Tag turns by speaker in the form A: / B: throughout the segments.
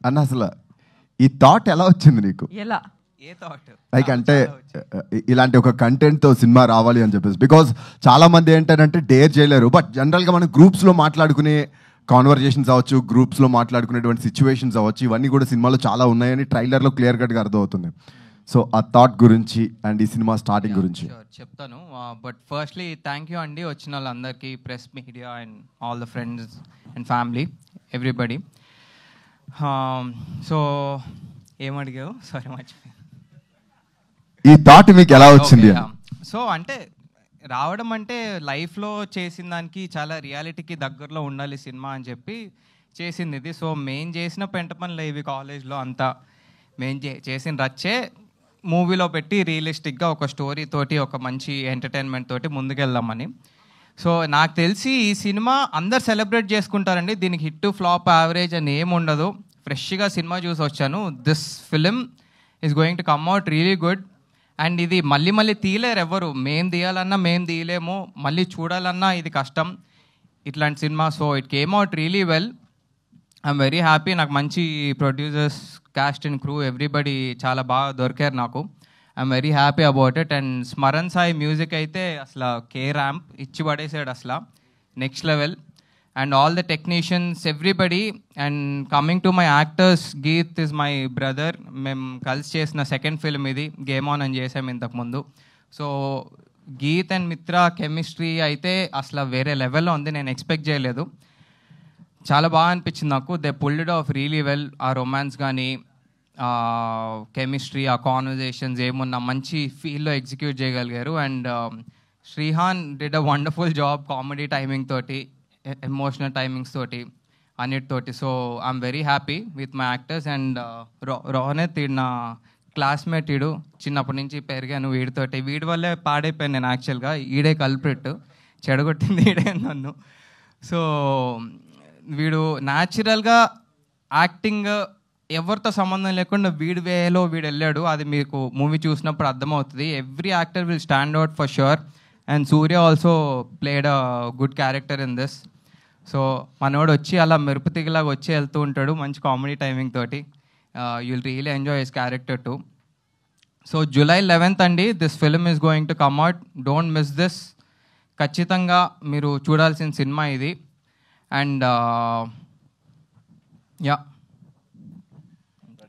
A: అన్న అసలు ఈ థాట్ ఎలా వచ్చింది నీకు?
B: ఎలా
C: ఏ థాట్
A: లైక్ అంటే ఇలాంటి ఒక కంటెంట్తో సినిమా రావాలి అని చెప్పేసి, బికాజ్ చాలా మంది ఏంటంటే డేర్ చేయలేరు. బట్ జనరల్గా మనం గ్రూప్స్లో మాట్లాడుకునే కాన్వర్జేషన్స్ అవ్వచ్చు, గ్రూప్స్లో మాట్లాడుకునేటువంటి సిచ్యువేషన్స్ అవ్వచ్చు, ఇవన్నీ కూడా సినిమాలో చాలా ఉన్నాయని ట్రైలర్లో క్లియర్ కట్గా అర్థమవుతుంది. సో ఆ థాట్ గురించి అండ్ ఈ సినిమా స్టార్టింగ్ గురించి
C: చెప్తాను. బట్ ఫస్ట్లీ థ్యాంక్ యూ అండి వచ్చిన వాళ్ళందరికీ, press media and all the friends and family everybody. So ఏమడిగావు? సారీ మర్చిపోయాను.
A: ఈ థాట్ మీకు ఎలా వచ్చింది?
C: సో అంటే రావడం అంటే లైఫ్లో చేసిన దానికి చాలా రియాలిటీకి దగ్గరలో ఉండాలి సినిమా అని చెప్పి చేసింది ఇది. సో మేము చేసిన పెంట పనులు ఇవి కాలేజ్లో అంతా మేము చేసిన రచ్చే మూవీలో పెట్టి రియలిస్టిక్గా ఒక స్టోరీ తోటి ఒక మంచి ఎంటర్టైన్మెంట్ తోటి ముందుకెళ్దామని. సో నాకు తెలిసి ఈ సినిమా అందరు సెలబ్రేట్ చేసుకుంటారండి. దీనికి హిట్ ఫ్లాప్ యావరేజ్ అని ఏమి ఉండదు. ఫ్రెష్గా సినిమా చూసి వచ్చాను. This film is going to come out really good. And ఇది మళ్ళీ మళ్ళీ తీయలేరు ఎవరు. మేము తీయాలన్నా మేము తీయలేము, మళ్ళీ చూడాలన్నా ఇది కష్టం ఇట్లాంటి cinema. So it came out really well. I'm very happy. నాకు మంచి producers, cast and crew everybody చాలా బాగా దొరికారు నాకు. ఐఎమ్ వెరీ హ్యాపీ అబౌట్ ఇట్. అండ్ స్మరణ్ సాయి మ్యూజిక్ అయితే అసలు కే ర్యాంప్ ఇచ్చి పడేసాడు అసలు next level. And all the technicians everybody. And coming to my actors, Geet is my brother. మేము కలిసి చేసిన సెకండ్ ఫిల్మ్ ఇది, గేమ్ ఆన్ అని చేసాము ఇంతకుముందు. సో గీత్ అండ్ మిత్ర కెమిస్ట్రీ అయితే అసలు వేరే లెవెల్లో ఉంది. నేను ఎక్స్పెక్ట్ చేయలేదు. చాలా బాగా అనిపించింది నాకు. They pulled it off really well. ఆ రొమాన్స్ కానీ, కెమిస్ట్రీ, ఆ కాన్వర్జేషన్స్ ఏమున్నా మంచి ఫీల్లో ఎగ్జిక్యూట్ చేయగలిగారు. And Srihan did a wonderful job comedy timing తోటి, ఎమోషనల్ టైమింగ్స్ తోటి, అన్నిటితోటి. So I'm very happy with my actors. And రోహనేత్ నా క్లాస్మేట్, వీడు చిన్నప్పటి నుంచి పెరిగాను వీడితోటి. వీడి వల్లే పాడైపోయాను నేను యాక్చువల్గా. ఈడే కల్ప్రిట్, చెడగొట్టింది ఈడే నన్ను. సో వీడు న్యాచురల్గా యాక్టింగ్ ఎవరితో సంబంధం లేకుండా వీడి వేలో వీడు వెళ్ళాడు. అది మీకు మూవీ చూసినప్పుడు అర్థమవుతుంది. Every actor will stand out for sure. And Surya also played a good character in this. So మనోడు వచ్చి అలా మెరుపు తిగిలాగా వచ్చి వెళ్తూ ఉంటాడు మంచి కామెడీ టైమింగ్ తోటి. You will really enjoy his character to. So July 11th అండి this film is going to come out. Don't miss this. ఖచ్చితంగా మీరు చూడాల్సిన సినిమా ఇది. And yeah,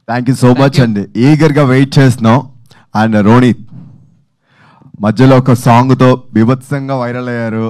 A: thank you so much అండి. ఈగర్గా వెయిట్ చేస్తున్నాం. అండ్ రోనిత్ మధ్యలో ఒక సాంగ్తో బీభత్సంగా వైరల్ అయ్యారు.